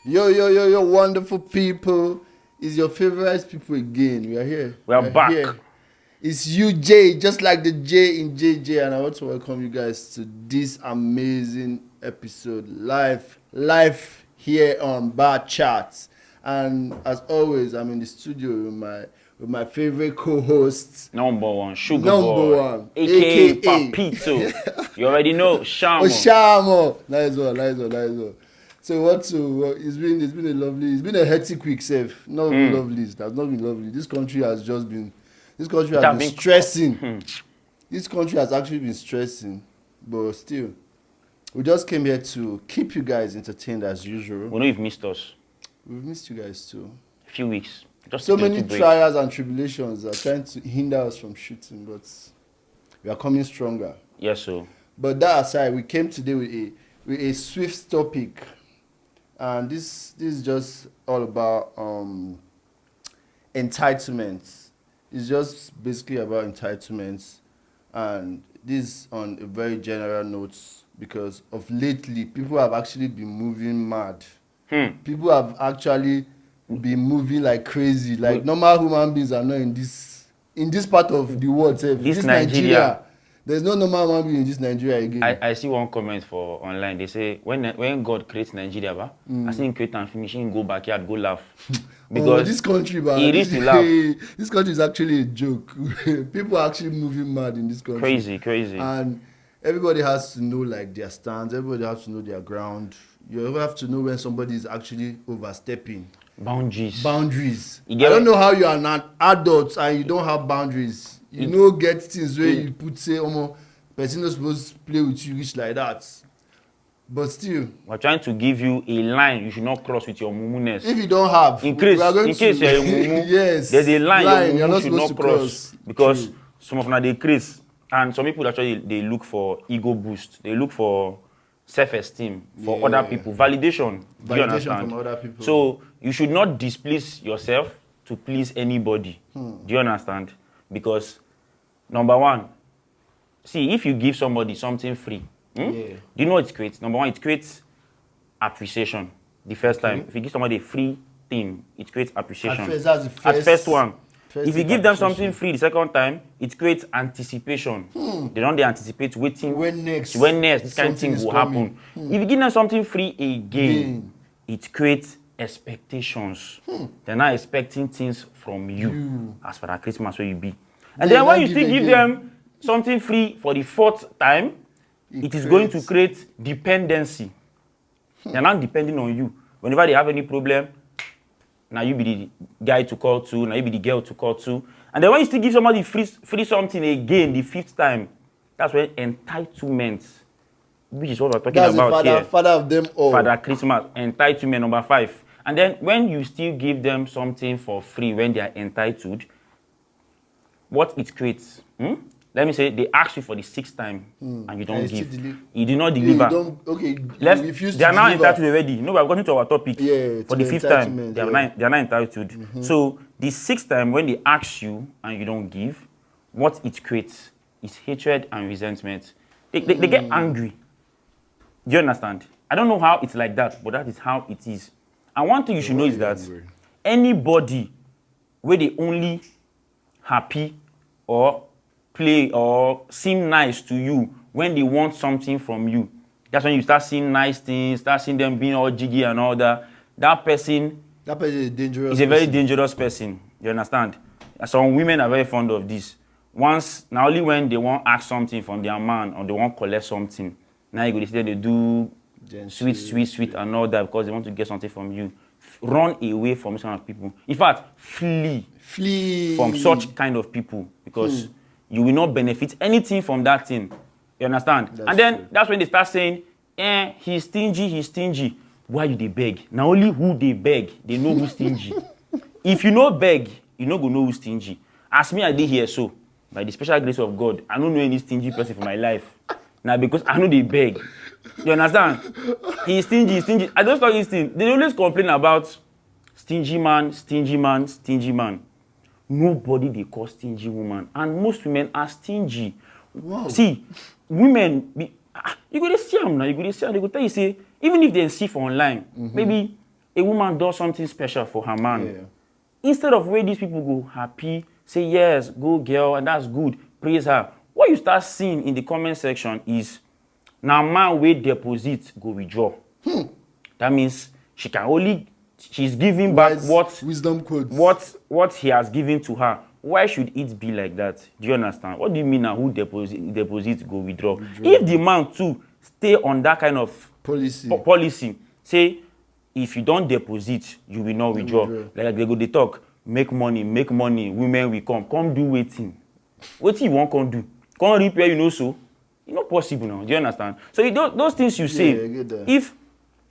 Yo, wonderful people. It's your favorite people again. We are here. We are back. Here. It's you, Jay, just like the J in JJ. And I want to welcome you guys to this amazing episode live here on Bar Chats. And as always, I'm in the studio with my favorite co-hosts. Number one, Sugar Number Boy, one, aka AKA. Papito. You already know, Shamo. Oshamo. Nice one. So it's been a hectic week, safe. Not been lovely. That's not been lovely. This country has been stressing. This country has actually been stressing, but still, we just came here to keep you guys entertained as usual. We know you've missed us. We've missed you guys too. A few weeks. Just So many trials and tribulations are trying to hinder us from shooting, but we are coming stronger. Yes, so. But that aside, we came today with a swift topic. And this is just all about entitlements. It's just basically about entitlements, and this on a very general note because of lately people have actually been moving mad. People have actually been moving like crazy. Like normal human beings are not in this part of the world. This Nigeria. There's no normal human being in this Nigeria again. I see one comment for online. They say when God creates Nigeria, I see him create and finish, him go backyard, go laugh. Because this country, it is to laugh. This country is actually a joke. People are actually moving mad in this country. Crazy. And everybody has to know like their stance. Everybody has to know their ground. You have to know when somebody is actually overstepping. Boundaries. I don't know how you are an adult and you don't have boundaries. You know, get things where you put say, person not supposed to play with you, reach like that. But still, we're trying to give you a line you should not cross with your mumuness. If you don't have, in case you're a mumu, yes, there's a line your mumu should not cross. Because some of them they crease, and some people actually they look for ego boost. They look for self-esteem for other people, validation. Do you understand? From other people. So you should not displease yourself to please anybody. Do you understand? Because number one, see, if you give somebody something free, do you know what it creates? Number one, it creates appreciation. The first time, if you give somebody a free thing, it creates appreciation. At first one. If you give them something free the second time, it creates anticipation. They don't anticipate waiting. When next this kind of thing will happen. If you give them something free again, it creates expectations. They're not expecting things from you. As for that Christmas where you be. And then when you still give them something free for the fourth time, it is going to create dependency. They're not depending on you. Whenever they have any problem, now you be the guy to call to, now you be the girl to call to. And then when you still give somebody free something again, the fifth time, that's when entitlement, which is what we're talking about here. Father of them all. Father Christmas, entitlement number 5. And then when you still give them something for free when they are entitled, what it creates, let me say they ask you for the 6th time and you don't give. You do not deliver. They are now entitled already. No, we're going to our topic. For the 5th time, they are not entitled. So the 6th time when they ask you and you don't give, what it creates is hatred and resentment. They get angry. Do you understand? I don't know how it's like that, but that is how it is. And one thing you should know is that anybody where they only happy or play or seem nice to you when they want something from you, that's when you start seeing nice things, start seeing them being all jiggy and all that. That person is dangerous. Is a very dangerous person. You understand? Some women are very fond of this. Once, not only when they want to ask something from their man or they want to collect something, now you go to see they do sweet and all that because they want to get something from you. Run away from this kind of people. In fact, flee from such kind of people because you will not benefit anything from that thing. You understand? That's when they start saying, he's stingy. Why you they beg? Now only who they beg, they know who's stingy. If you know beg, you know go know who's stingy. As me, I did here so. By the special grace of God, I don't know any stingy person for my life. Now because I know they beg. You understand? He's stingy. I don't start this They always complain about stingy man. Nobody they call stingy woman. And most women are stingy. Wow. See, women, you go to see them now. You go to see them. They go tell you, say, even if they see for online, maybe a woman does something special for her man, Yeah. instead of where these people go happy, say yes, go girl, and that's good, praise her. What you start seeing in the comment section is now man wey deposit go withdraw. That means she's giving back wisdom quotes. what he has given to her. Why should it be like that? Do you understand? What do you mean now who deposit go withdraw? If the man too stay on that kind of policy, say if you don't deposit, you will not withdraw. Like they go they talk, make money, women will come do waiting. What you want come do? Come repair, you know so. It's not possible now. Do you understand? So those things you say, if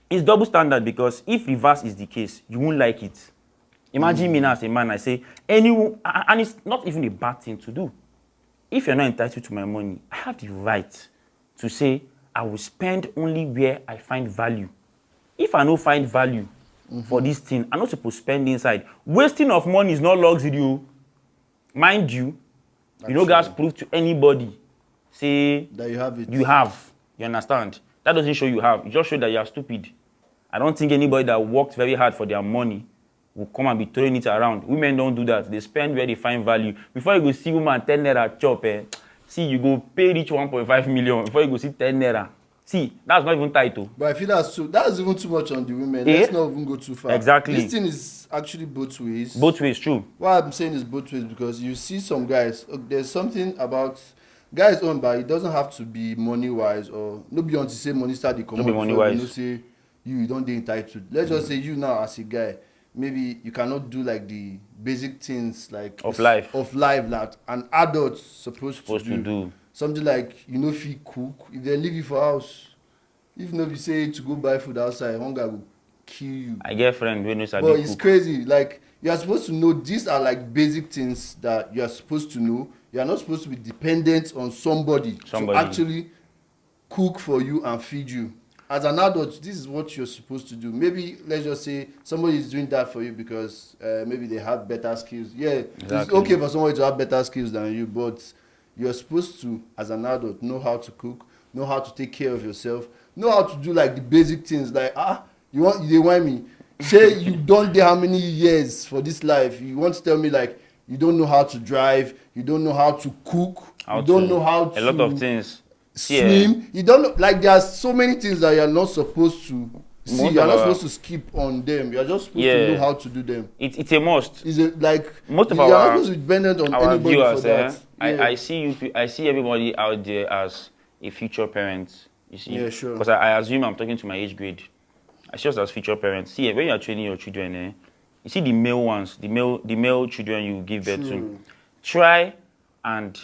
it's double standard, because if reverse is the case, you won't like it. Imagine me now as a man, I say, anyone, and it's not even a bad thing to do. If you're not entitled to my money, I have the right to say, I will spend only where I find value. If I don't find value for this thing, I'm not supposed to spend inside. Wasting of money is not luxury. Mind you, you know, guys prove to anybody, say that you have it. You have. You understand? That doesn't show you have. It just shows that you are stupid. I don't think anybody that worked very hard for their money will come and be throwing it around. Women don't do that. They spend where they find value. Before you go see woman 10 naira chop, see, you go pay rich 1.5 million before you go see 10 naira. See, that's not even title. But I feel that's even too much on the women. Let's not even go too far. Exactly. This thing is actually both ways. Both ways, true. What I'm saying is both ways, because you see some guys, there's something about guys owned by, it doesn't have to be money wise, or no beyond to say money start the common. Money wise. You know, say you don't get entitled. Let's just say you now as a guy, maybe you cannot do like the basic things like of life that an adult's supposed to do. Something like, you know, if you cook, if they leave you for house, if not you say to go buy food outside, hunger will kill you. I get friend when you sabi But cook. it's crazy. Like, you are supposed to know, these are like basic things that you are supposed to know. You are not supposed to be dependent on somebody to actually cook for you and feed you. As an adult, this is what you're supposed to do. Maybe, let's just say, somebody is doing that for you because maybe they have better skills. Yeah, exactly. It's okay for somebody to have better skills than you, but you're supposed to, as an adult, know how to cook, know how to take care of yourself, know how to do like the basic things. Like, they want me. Say you don't do how many years for this life. You want to tell me like you don't know how to drive, you don't know how to cook, you don't know how to a lot of things. Swim. You don't know, like there are so many things that you're not supposed to see. You're not supposed to skip on them. You're just supposed to know how to do them. It's a must. Is it like most of you're not supposed to be dependent on anybody viewers, for that? I see everybody out there as a future parent. You see, yeah, sure. Because I assume I'm talking to my age grade. I see us as future parents. See, when you are training your children, you see the male ones, the male children you give birth to. Try and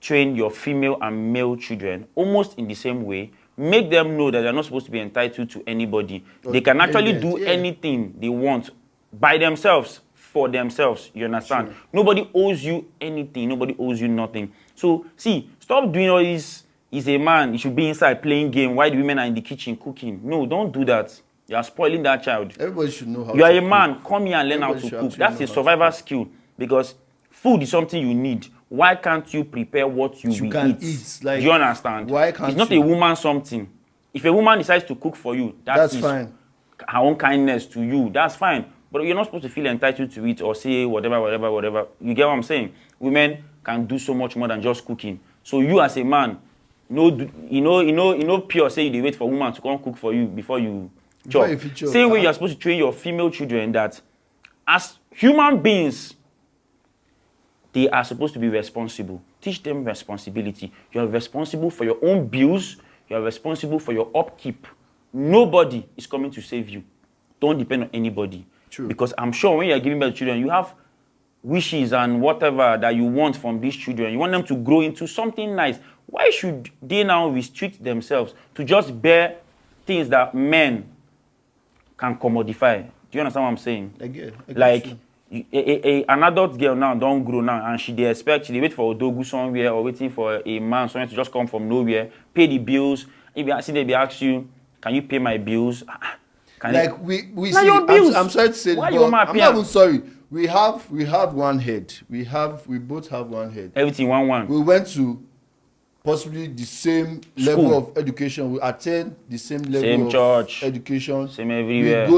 train your female and male children almost in the same way. Make them know that they're not supposed to be entitled to anybody. They can actually do anything they want by themselves, for themselves. You understand? Sure. Nobody owes you anything. Nobody owes you nothing. So, see, stop doing all this. He's a man. He should be inside playing game while the women are in the kitchen cooking. No, don't do that. You are spoiling that child. Everybody should know how to cook. You are a man. Come here and learn how to cook. That's a survival skill, because food is something you need. Why can't you prepare what you will eat? Like, do you understand? Why can't it's not a woman something. If a woman decides to cook for you, that's fine. Her own kindness to you. That's fine. But you're not supposed to feel entitled to it or say whatever. You get what I'm saying? Women can do so much more than just cooking. So you as a man, pure say you wait for a woman to come cook for you before you chop. Same way you're supposed to train your female children that as human beings, they are supposed to be responsible. Teach them responsibility. You are responsible for your own bills. You are responsible for your upkeep. Nobody is coming to save you. Don't depend on anybody. True. Because I'm sure when you are giving birth to children, you have wishes and whatever that you want from these children. You want them to grow into something nice. Why should they now restrict themselves to just bear things that men can commodify? Do you understand what I'm saying? I get like, you. An adult girl now don't grow now, and she wait for a dogu somewhere or waiting for a man somewhere to just come from nowhere, pay the bills. If they ask you, can you pay my bills? We see. I'm sorry to say, I'm not even sorry. We have one head. We both have one head. Everything one. We went to possibly the same School. level of education. We attend the same level Same of church. education. Same everywhere.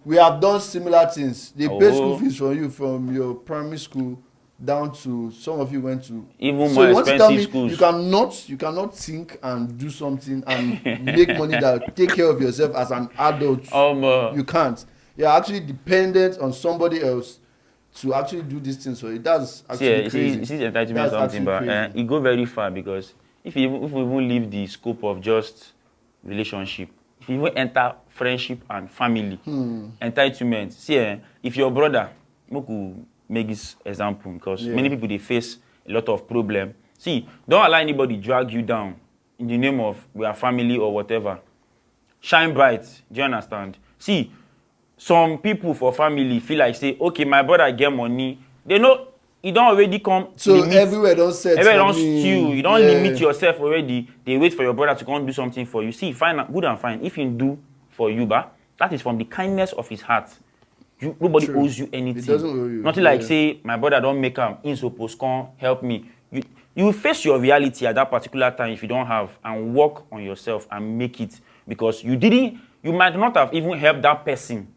We have done similar things. They pay school Oh. fees for you from your primary school down to some of you went to Even so more you want to tell expensive me schools. you cannot think and do something and make money that take care of yourself as an adult. You can't. You're actually dependent on somebody else to actually do these things for you. That's actually crazy. You see the entitlement That's something, but crazy. it go very far because if we even leave the scope of just relationship, if you even enter friendship and family, entitlement. See, if your brother, make this example because many people they face a lot of problem. See, don't allow anybody drag you down in the name of we are family or whatever. Shine bright. Do you understand? See, some people for family feel like say, okay, my brother get money. They know you don't already come. So limit, everywhere don't set. everywhere don't steal. You don't limit yourself already. They wait for your brother to come do something for you. See, fine, good and fine. If he do for you, that is from the kindness of his heart. Nobody owes you anything. It doesn't owe you. Nothing like say my brother don't make him in supposed come help me. You will face your reality at that particular time if you don't have and work on yourself and make it because you might not have even helped that person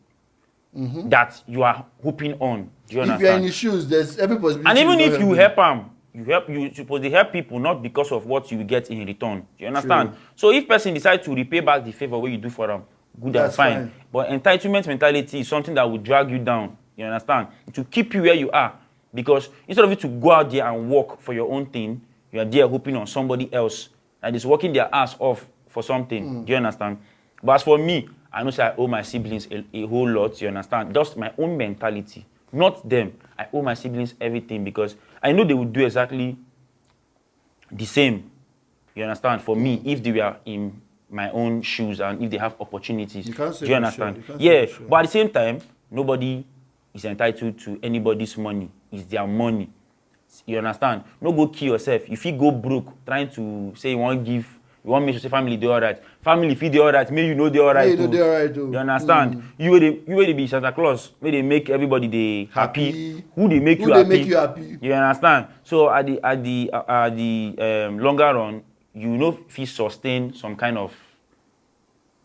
that you are hoping on. Do you understand? If you're in his shoes, there's every possibility. And even if you help him, you supposed to help people not because of what you will get in return. Do you understand? True. So if person decides to repay back the favor what you do for them, good and fine. But entitlement mentality is something that will drag you down. You understand? To keep you where you are. Because instead of you to go out there and work for your own thing, you are there hoping on somebody else that is working their ass off for something. Do you understand? But as for me, I know I owe my siblings a whole lot. You understand? Just my own mentality, not them. I owe my siblings everything because I know they would do exactly the same. You understand? For me, if they were in my own shoes and if they have opportunities. You can't say do you understand? Sure. Yeah, sure. But at the same time, nobody is entitled to anybody's money. It's their money. You understand? No go kill yourself. If you go broke trying to say you want make sure say family do all right. Family if you do all right, may you know they all right. You understand? You will be Santa Claus. May they make everybody they happy. Who they make you happy? You understand? So at the longer run, you know if you sustain some kind of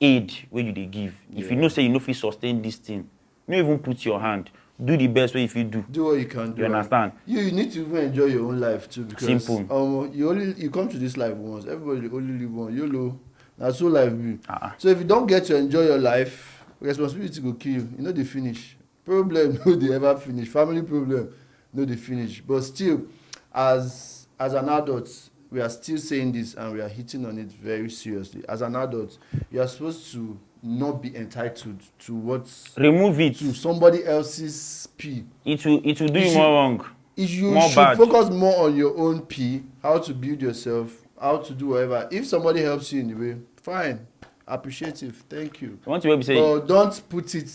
aid where you they give. If you know say you know if you sustain this thing, you even put your hand. Do the best way if you do. Do what you can do. You understand? You need to even enjoy your own life too because simple. You come to this life once. Everybody only live one. YOLO. That's so life be. So if you don't get to enjoy your life, responsibility go kill you. You know they finish. Problem no they ever finish. Family problem no they finish. But still, as an adult, we are still saying this and we are hitting on it very seriously. As an adult, you are supposed to not be entitled to remove it to somebody else's P. It will do you more wrong. You should focus more on your own P, how to build yourself, how to do whatever. If somebody helps you in the way, fine, appreciative, thank you. I want to say, but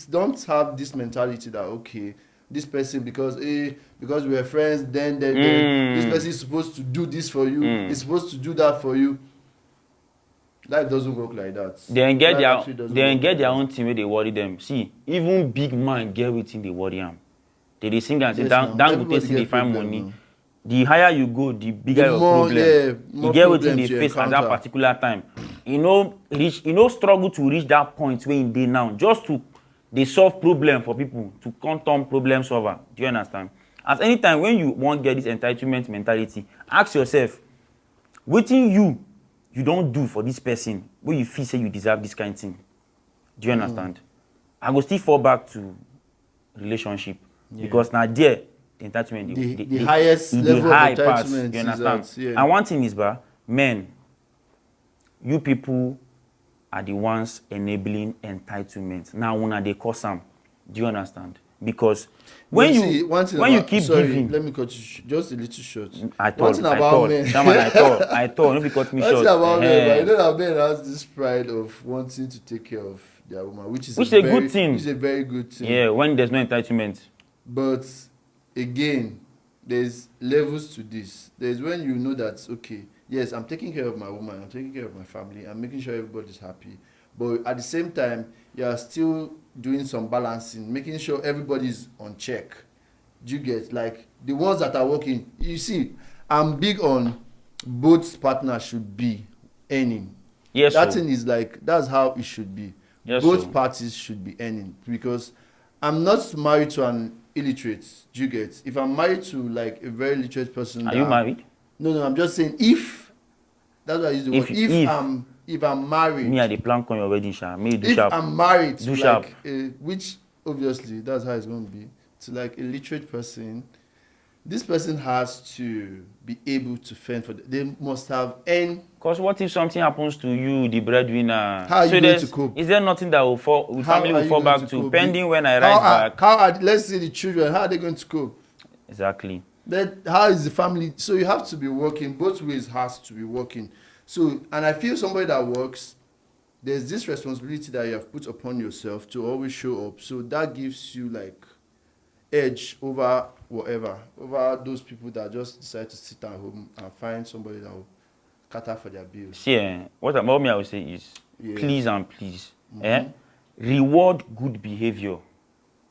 don't have this mentality that okay, this person because we are friends, then this person is supposed to do this for you, is supposed to do that for you. Life doesn't work like that. They get their own thing where they worry them. See, even big man get within they worry them. They sing and say, down go testing they find money. Now. The higher you go, the bigger your problem. You get within they face at that particular time. Struggle to reach that point where they now. Just to they solve problem for people to turn problem solver. Do you understand? At any time when you want get this entitlement mentality, ask yourself, waiting you don't do for this person where you feel say you deserve this kind of thing. Do you understand? I go still fall back to relationship because now there the entitlement the highest level of entitlement. You understand? And one thing is, men, you people are the ones enabling entitlement. Now when they cause them, do you understand? Because when you keep giving, let me cut you just a little short. I thought. If you cut me short. About men, you know that men has this pride of wanting to take care of their woman, which is a good thing. Which is a very good thing. Yeah, when there's no entitlement. But again, there's levels to this. There's when you know that okay, yes, I'm taking care of my woman, I'm taking care of my family, I'm making sure everybody's happy. But at the same time, you are still doing some balancing, making sure everybody's on check. Do you get like the ones that are working? You see, I'm big on both partners should be earning. Yes, That so. thing is like, that's how it should be. Yes, Both so. parties should be earning, because I'm not married to an illiterate. Do you get? If I'm married to like a very literate person, Are you that married? no, I'm just saying, if that's why I use the word. If I'm married, Me, I dey plan on your wedding, sha. Me do if sharp. I'm married Do to sharp. like which obviously that's how it's going to be, to like a literate person, this person has to be able to fend for them. They must have earned. Because what if something happens to you, the breadwinner? How are you So going to cope? is there nothing that will fall, with How family are will you fall going back to to, cope? pending when I rise back? Let's say the children, how are they going to cope? Exactly. Then how is the family? So you have to be working. Both ways has to be working. So, and I feel somebody that works, there's this responsibility that you have put upon yourself to always show up. So that gives you like edge over whatever, over those people that just decide to sit at home and find somebody that will cater for their bills. See, what about me I would say is, Yeah. please and please, reward good behavior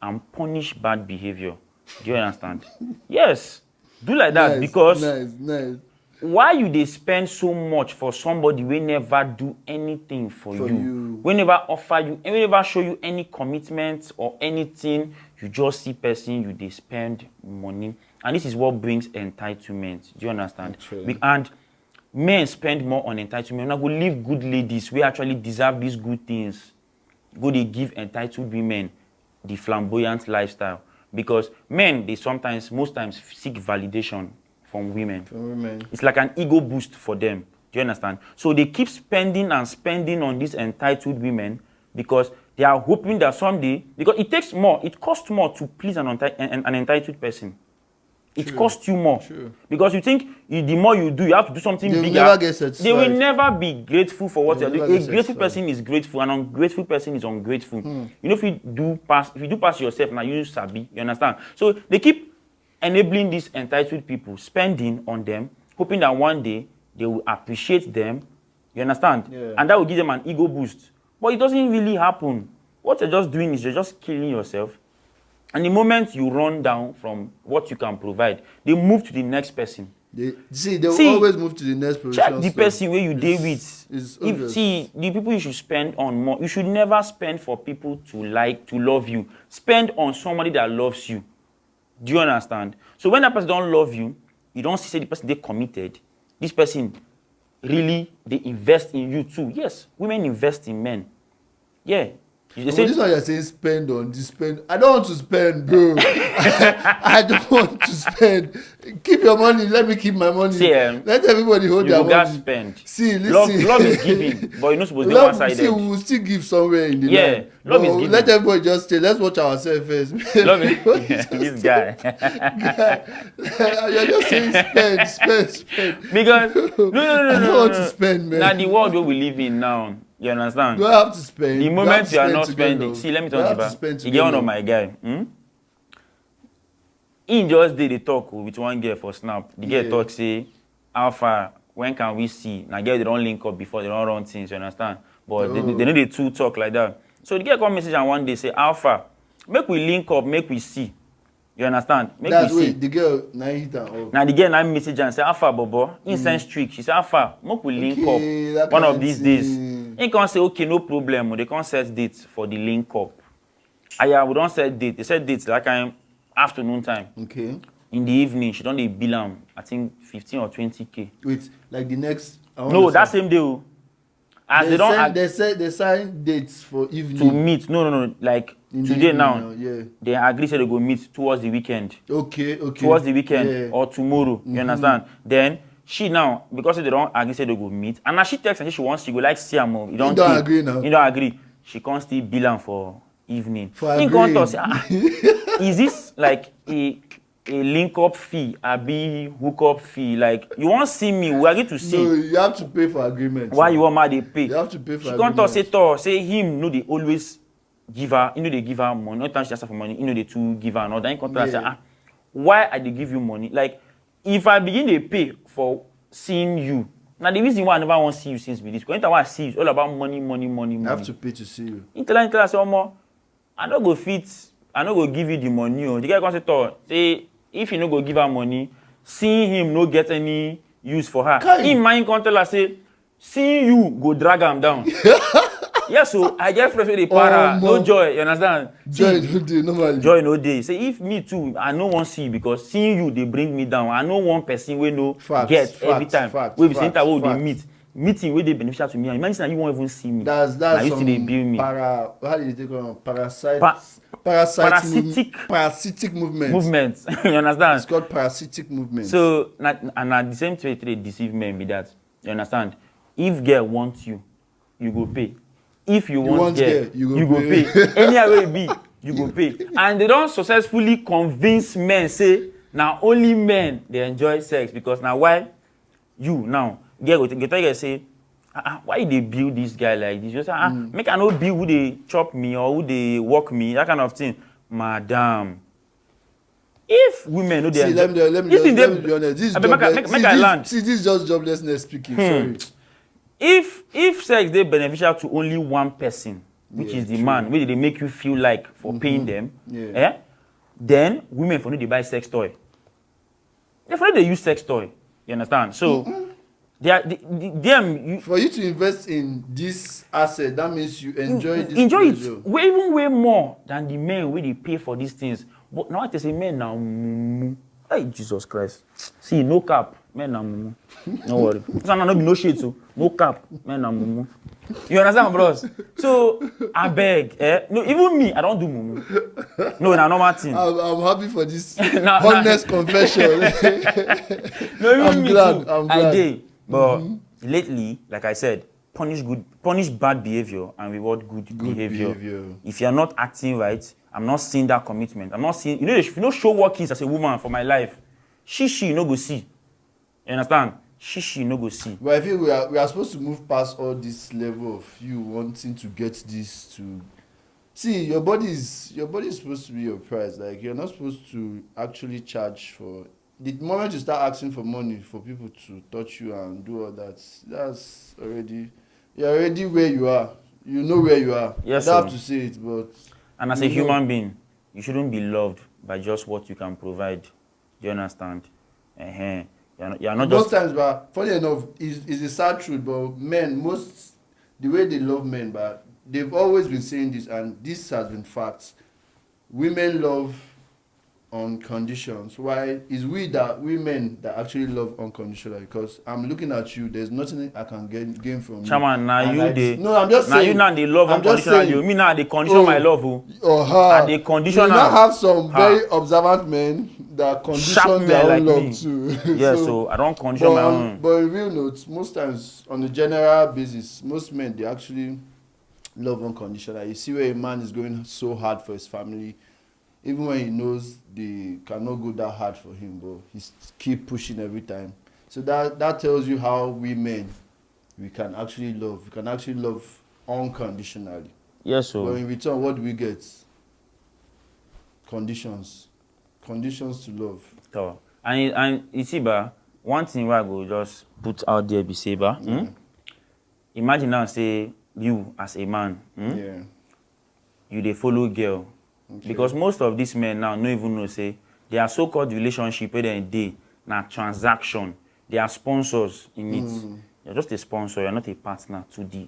and punish bad behavior. Do you understand? Yes. Do like that, because nice. why you dey spend so much for somebody wey never do anything for you, wey never offer you, wey never show you any commitment or anything, you just see person, you dey spend money, and this is what brings entitlement. Do you understand? And men spend more on entitlement. Una go leave good ladies wey actually deserve these good things, go dey give entitled women the flamboyant lifestyle, because men, they most times seek validation from women. It's like an ego boost for them. Do you understand? So they keep spending and spending on these entitled women, because they are hoping that someday, because it takes more, it costs more to please an entitled person. It costs you more. Because you think the more you do, you have to do something bigger. Never get satisfied. They will never be grateful for what you're doing. A grateful person is grateful, an ungrateful person is ungrateful. You know, if you do pass yourself, now you sabi, you understand? So they keep enabling these entitled people, spending on them, hoping that one day they will appreciate them. You understand? Yeah. And that will give them an ego boost. But it doesn't really happen. What you're just doing is you're just killing yourself. And the moment you run down from what you can provide, they move to the next person. They will always move to the next person. Check the person where you deal with. The people you should spend on more. You should never spend for people to love you. Spend on somebody that loves you. Do you understand? So when that person don't love you, you don't see the person they committed. This person really, they invest in you too. Yes, women invest in men. Yeah. This one you're saying spend on this spend. I don't want to spend, bro. I don't want to spend. Keep your money. Let me keep my money. See, let everybody hold their money. Spend. See, listen. Love is giving, but you're not supposed to be one-sided. See, we will still give somewhere in the line. Love is giving. Let everybody just stay. Let's watch ourselves first. Love it. This guy. You're just saying spend. Because no. I don't want to spend, man. Now the world where we live in now. You understand? Do I have to spend? The moment you are not spending, see, let me tell you about. You get one of my guy. He just did a talk with one girl for Snap. The girl talk say, how far? When can we see? Now girl they don't link up before, they don't run things. You understand? But they know they two talk like that. So the girl come message and one day say, how far? Make we link up, make we see. You understand? That's way the girl now hit her up. Now the girl now message and say, Alpha Bobo, he send streak. She say, Alpha, make we link up one of these days. He can say, okay, no problem. They can't set dates for the link up. We don't set date. They set dates like afternoon time. Okay. In the evening, she don't dey bill am, I think 15 or 20K. Wait, like the next? No, that same day. As they sign dates for evening. To meet. No. Like in today evening now. Yeah. They agree say they go meet towards the weekend. Okay. Towards the weekend or tomorrow. You understand? Then she now, because they don't agree say they go meet, and now she texts and she go like see am. You don't agree now. You don't agree. She can't still bill am for evening. For agreeing. Is this like a link up fee, a hook up fee? Like you want see me, we agree to see. No, you have to pay for agreement. Why you want my they pay? You have to pay for she agreement. She can't say him, no, they always give her, they give her money. Not time she ask her for money, they too give her another. Then say, why I they give you money? Like if I begin to pay for seeing you, now the reason why I never want to see you since be this. Because anytime I see you, it's all about money. You have to pay to see you. You tell her, say, I don't go fit, I don't go give you the money. The guy comes say, if you no go give her money, seeing him no get any use for her. Kai. In mind control, I say, seeing you go drag am down. Yes, so I get friends with the para, no joy, you understand? Joy no dey normally. Joy no day. Say if me too, I no want see because seeing you they bring me down. I know one person we no get every time. We be saying that we dey meet. Meeting where they beneficial to me. Imagine that you won't even see me. That's you some they build me. how do you take on parasitic movement. Movements. You understand? It's called parasitic movement. So and at the same way they deceive men be that. You understand? If girl wants you, you go pay. If you want girl, you go pay. Any way it be, you go pay. And they don't successfully convince men say now only men they enjoy sex because now why you now girl go tell you say why they build this guy like this? You say make I no build who they chop me or who they walk me, that kind of thing. Madam, if women know they see, let me be honest. This this is just joblessness speaking. Sorry. If sex they beneficial to only one person, which is the man, which they make you feel like for paying them, then women for no they buy sex toy. Therefore they use sex toy. You understand? So for you to invest in this asset, that means you enjoy this. Enjoy it way more than the men where they pay for these things. But now I say men now, hey Jesus Christ. See, no cap, men now. No worry. So now no be no shit too. No cap, men now. You understand, bros? So I beg, no, even me, I don't do mumu. No, na normal thing. I'm happy for this honest confession. No, even I'm me glad. too. I'm glad. I did. But lately, like I said, punish bad behavior and reward good behavior. If you're not acting right, I'm not seeing that commitment. I'm not seeing, if you don't show workings as a woman for my life, she no go see. You understand? She no go see. But I feel we are supposed to move past all this level of you wanting to get this to. See, your body is supposed to be your price. Like you're not supposed to actually charge for. The moment you start asking for money for people to touch you and do all that, that's already you're already where you are. You know where you are. Yes, I don't have to say it, but and as a human being, you shouldn't be loved by just what you can provide. Do you understand? You're not most just times, but funny enough, is a sad truth. But men, the way they love men, but they've always been saying this, and this has been facts. Women love on conditions. Why is women that actually love unconditional? Because I'm looking at you, there's nothing I can gain from you. Chairman, now you they no, I'm just saying. Now you now they love unconditional. You me now they condition my love. And they condition. You now have some very observant men that condition their own like love me. too. Yeah, so I don't condition my own. But in real notes, most times on a general basis, most men they actually love unconditional. You see where a man is going so hard for his family. Even when he knows they cannot go that hard for him, but he keep pushing every time. So that tells you how we men, we can actually love. We can actually love unconditionally. Yes, so. But in return, what do we get? Conditions. Conditions to love. So, and you see, one thing where I go just put out there, be say, imagine now, say, you as a man, you they follow girl. Okay. Because most of these men now don't even know, say, they are so-called relationship where they now transaction. They are sponsors in it. You're just a sponsor, you're not a partner to the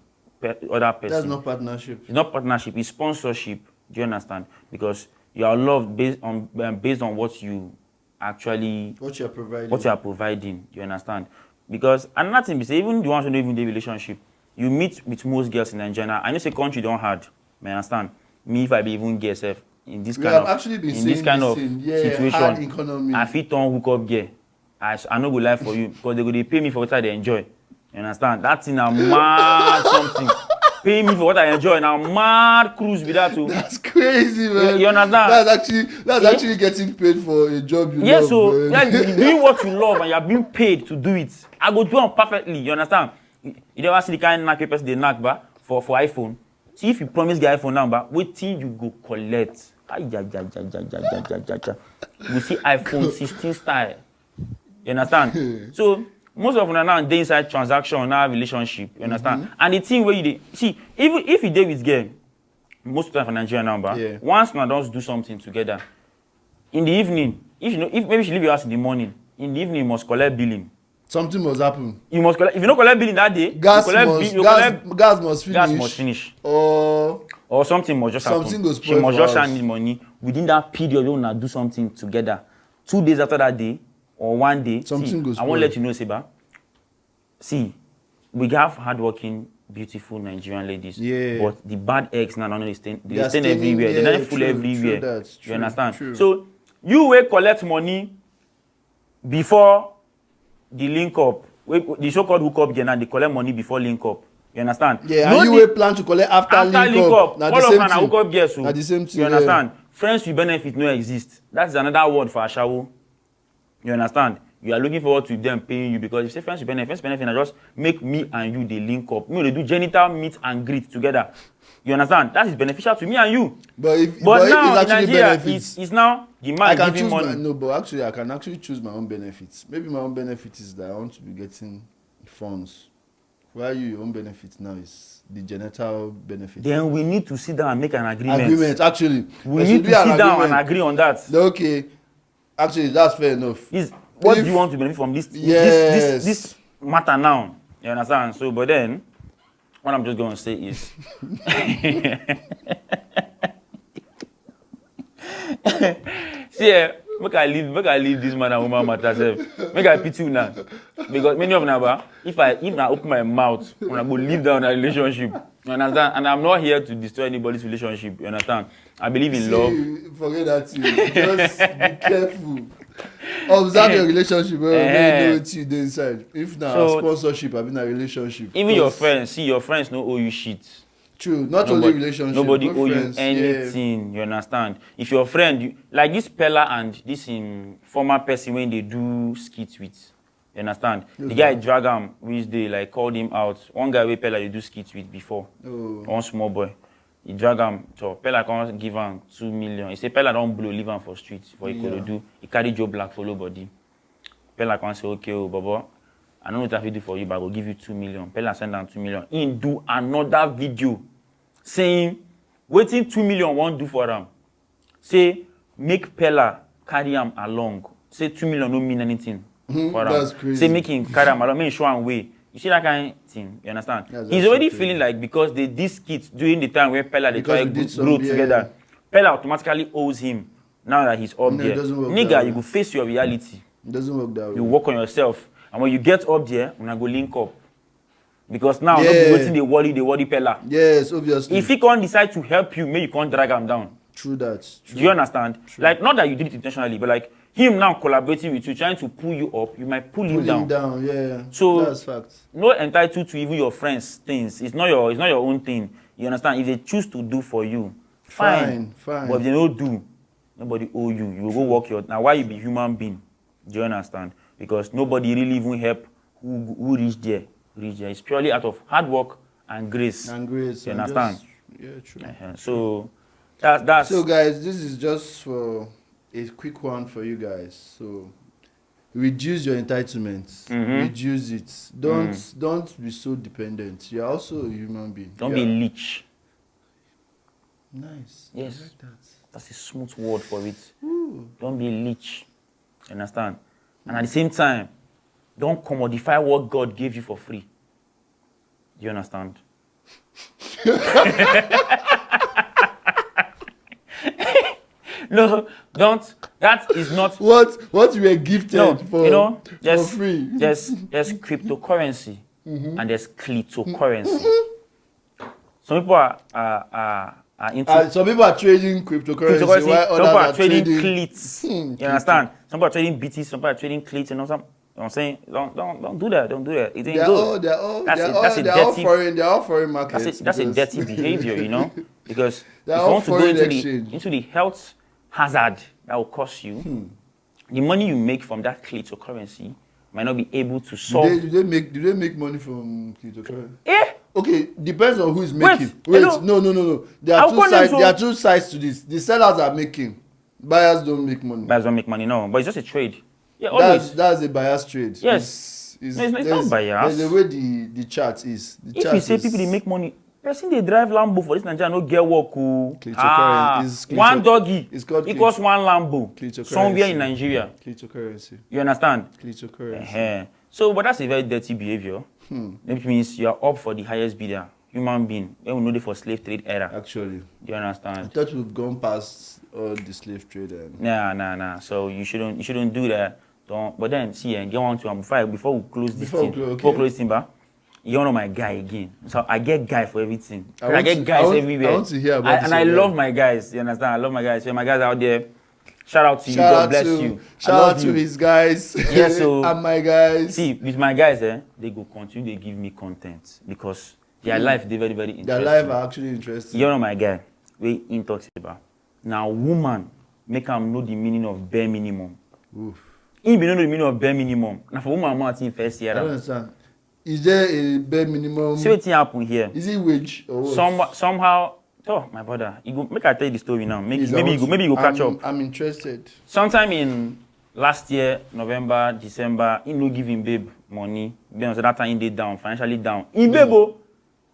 other person. That's not partnership. It's not partnership, it's sponsorship. Do you understand? Because you are loved based on what you actually... What you are providing. What you are providing. Do you understand? Because another thing, say, even the ones who don't even do relationship, you meet with most girls in Nigeria. I know say country don't hard. I understand. Me, if I be even gay self, in this kind of situation, hard economy. I fit on hook up gay. I no go lie for you because they go they pay me for what I enjoy. You understand? That's in a mad something. Pay me for what I enjoy. Now mad cruise with that too. That's crazy, man. You understand? That's actually getting paid for a job you love. Yes, so you're doing what you love and you're being paid to do it. I go do it perfectly. You understand? You never see the kind of knack person they knack for iPhone. See, if you promise the iPhone number, wait till you go collect. You see iPhone 16 style. You understand? So, most of them now they inside transaction, now relationship. You understand? And the thing where you see, even if you date with girl, most of the time for Nigerian number, once now don't do something together, in the evening, if maybe she leave your house in the morning, in the evening you must collect billing. Something must happen. You must collect. If you don't collect billing that day, Gas you collect must, bill, you gas, collect, gas must finish. gas must finish. Or something must just Something happen. goes She spoil must for just house. send money within that period. You wanna do something together. 2 days after that day or 1 day. Something see, goes I won't spoil. let you know, Seba. See, we have hardworking, beautiful Nigerian ladies. Yeah. But the bad eggs now, they stay are staying, everywhere. yeah, They're not full true, everywhere. true that, You true, understand? true. So you will collect money before the link up. The so-called hookup again, and they collect money before link up. You understand? Yeah, No, and you will plan to collect after link up. All the of same them are thing. hookup girls. So Na the same thing. you understand? Friends with benefit no exist. That's another word for ashawo. You understand? You are looking forward to them paying you because if you say friends with benefit, na just make me and you they link up. Me they do genital meet and greet together. You understand? That is beneficial to me and you. But if But now it's in actually Nigeria, benefits, it's now the I man can giving choose money. but actually I can actually choose my own benefits. Maybe my own benefit is that I want to be getting funds. While your own benefit now is the genital benefit. Then we need to sit down and make an agreement. Actually. We There need should to be an sit down and agreement. agree on that. Okay. Actually, that's fair enough. What If- do you want to benefit from this, Yes. this matter now? You understand? So, but then, what I'm just going to say is, see, make I leave this man and woman matter sef. Make I pity you now, because many of them, if I open my mouth, when I go leave down a relationship, you understand? And I'm not here to destroy anybody's relationship. You understand? I believe in love. Forget that thing. Just be careful. Observe your relationship when you know what you do inside. If na So, sponsorship, I mean a relationship. Even your friends, see, your friends no owe you shit. True, not only relationship. Nobody but owe friends, you anything. You understand? If your friend, like this Pella and this former person when they do skits with, you understand? The guy drag him which they like called him out. One guy with Pella they do skits with before. One small boy. He drag him. So Pella can't give him 2 million. He say Pella don't blow, leave him for street for he could do. He carry Joe Black follow body. Pella can't say okay, oh Baba. I don't know what I will do for you, but I will give you 2 million. Pella send down 2 million. He do another video saying, waiting 2 million won't do for him. Say, make Pella carry him along. Say 2 million don't mean anything for him. That's crazy. Say, make him carry him along, make him show him way. You see that kind of thing, you understand? Yeah, He's already feeling like because they did skits during the time where Pella they try to grow together. Pella automatically owes him now that he's up there. Nigga, you go face your reality. It doesn't work that way. You work on yourself. And when you get up there, we're go link up. Because now, yeah. Waiting they worry Pella. Yes, obviously. If he can't decide to help you, maybe you can't drag him down. True that. True. Do you understand? True. Like, not that you did it intentionally, but like him now collaborating with you, trying to pull you up, you might pull him down. Yeah. So that's fact. Not entitled to even your friends' things. It's not your own thing. You understand? If they choose to do for you, fine. But if they don't do, nobody owe you. You will go work your. Now, why you be human being? Do you understand? Because nobody really even help who reach there. It's purely out of hard work and grace. And grace. You understand? Yeah, true. So that's. So guys, this is just for a quick one for you guys. So reduce your entitlements. Reduce it. Don't be so dependent. You're also a human being. Don't be a leech. Nice. Yes. I like that. That's a smooth word for it. Ooh. Don't be a leech. You understand? And at the same time, don't commodify what God gave you for free. Do you understand? No, don't. That is not what you were gifted for. You know, for free. There's cryptocurrency and there's clitocurrency. Some people are into. Some people are trading cryptocurrency. While Some people others are trading cleats. You understand? Crypto. Some people are trading BT. Some people are trading cleats. You know what I'm saying? Don't do that. Don't do that. It ain't They're good. They're all foreign markets. That's a dirty behavior, you know, because if you all want to go foreign into the health hazard that will cost you, the money you make from that cryptocurrency might not be able to solve. Do they make money from cryptocurrency? Eh? Okay, depends on who is making. Wait, no. There are two sides to this. The sellers are making. Buyers don't make money. Buyers don't make money, no. But it's just a trade. Yeah, always. That's a bias trade. Yes. It's not bias. There's the way the chart is. If you say people they make money, person they drive Lambo for this Nigeria no get work. One doggy equals one Lambo somewhere in Nigeria. Cryptocurrency. You understand? Cryptocurrency. So, but that's a very dirty behavior. Which means you are up for the highest bidder, human being. When we know they for slave trade era. Actually, Do you understand? I thought we've gone past all the slave trade. And Nah. So you shouldn't do that. Don't. But then see, get on to before we close this thing. Before we close timber, you don't know my guy again. So I get guy for everything. I get guys everywhere. I want to hear about this. And I love my guys. You understand? I love my guys. So my guys out there. Shout out to you. God bless you. Shout out to his guys. Yes, so and my guys. See, with my guys, they go continue. They give me content because their life they very interesting. Their life are actually interesting. You know my guy. We in talks about now. Woman make him know the meaning of bare minimum. Oof. He be know the meaning of bare minimum. Now for woman, I'm in first year. I don't understand. Is there a bare minimum? See what happen here. Is it wage or what? Somehow. Oh, my brother, make I tell you the story now. Maybe you go catch up. I'm interested. Sometime in last year, November, December, he no give him babe money. Then so that time he down, financially down. In babe,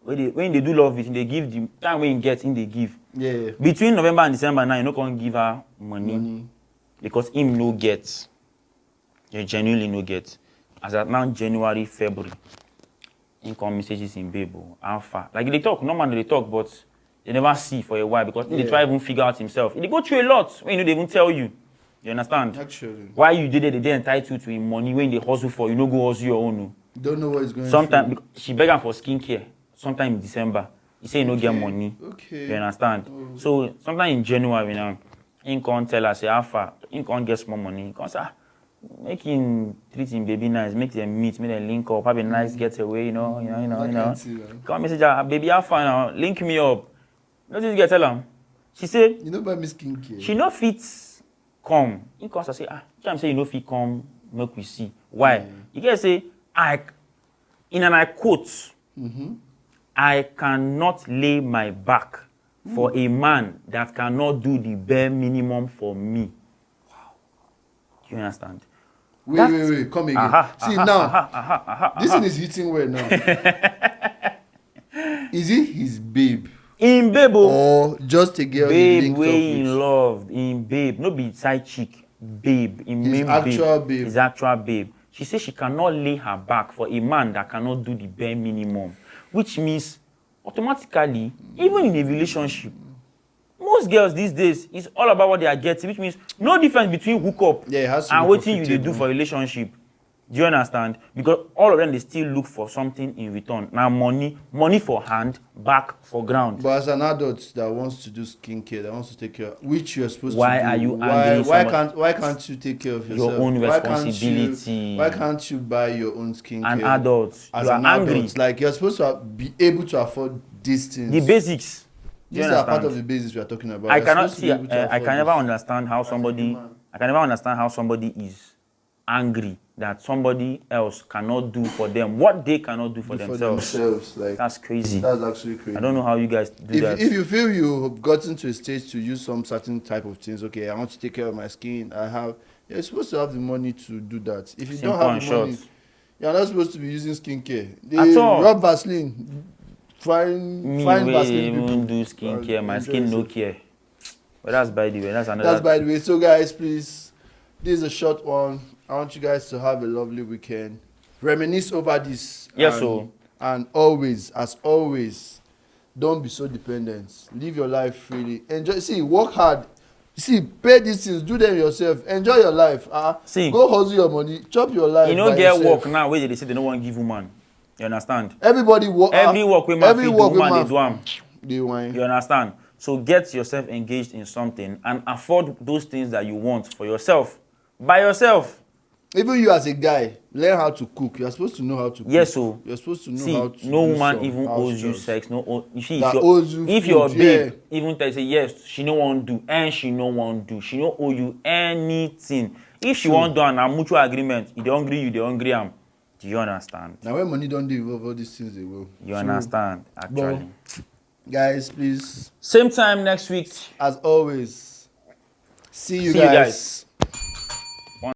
when they do love it, they give the time when he gets in, they give. Yeah. Between November and December now, you no can give her money because him no get. You genuinely no get. As at now, January, February, income messages in babe, alpha. Like they talk, normally they talk, but they never see for a while because they try even figure out himself. They go through a lot when they even tell you. You understand? Actually. Why you did it, they entitled to him money when they hustle for you, no go hustle your own. Don't know what is going on. Sometimes she beg him for skincare. Sometime in December. He say he no get money. Okay. You understand? So sometime in January now, he can't tell us say how far. He can't get small money. He can't say make him treat him baby nice, make them meet, make them link up, have a nice getaway, you know. Come message her, baby how far now, link me up. Notice get tell her. She say you know buy me skincare. She no fit come. He comes and say, I'm saying you no fit come, make we see. Why? You guys say, and I quote, I cannot lay my back for a man that cannot do the bare minimum for me. Wow. Do you understand? Wait, come again. See now, this thing is hitting well now. Is it his babe? In babe, or just a girl he linked up with? In love, in babe, no be side chick, babe, in his main actual babe. His actual babe. She says she cannot lay her back for a man that cannot do the bare minimum, which means automatically, even in a relationship, most girls these days it's all about what they are getting, which means no difference between hookup and what you they do for a relationship. Do you understand? Because all of them, they still look for something in return. Now, money for hand, back for ground. But as an adult that wants to do skincare, that wants to take care of, which you're supposed to do. Why are you angry? Why can't you take care of yourself? Your own responsibility. Why can't you buy your own skincare? An adult. As you are an angry. adult, like you're supposed to be able to afford these things. The basics. These are part of the basics we are talking about. I cannot see. I can never understand how somebody. I can never understand how somebody is angry that somebody else cannot do for them what they cannot do for themselves. Like, that's crazy. That's actually crazy. I don't know how you guys do that. If you feel you've gotten to a stage to use some certain type of things, okay, I want to take care of my skin. You're supposed to have the money to do that. If you don't have the money, you're not supposed to be using skincare. At all. Rub Vaseline. Fine Vaseline people. Even do skincare. My skin no care. But that's by the way. That's another. That's by the way. So guys, please, this is a short one. I want you guys to have a lovely weekend. Reminisce over this. Yes, and always, as always, don't be so dependent. Live your life freely. Enjoy. See, work hard. See, pay these things. Do them yourself. Enjoy your life. See, go hustle your money. Chop your life. You don't get work now where they say they don't want to give woman. You understand? Everybody work. Every work with man, they want. You understand? So get yourself engaged in something and afford those things that you want for yourself. By yourself. Even you as a guy, learn how to cook. You're supposed to know how to cook. Yes, so you're supposed to know how to no woman even owes you sex. If your babe even tell you say yes, she no want do, and she no want do, she no owe you anything. If she want do an mutual agreement, if they hungry you, they hungry am. Do you understand? Now when money don't involve all these things, they will. You understand? Actually, guys, please. Same time next week. As always. See you guys.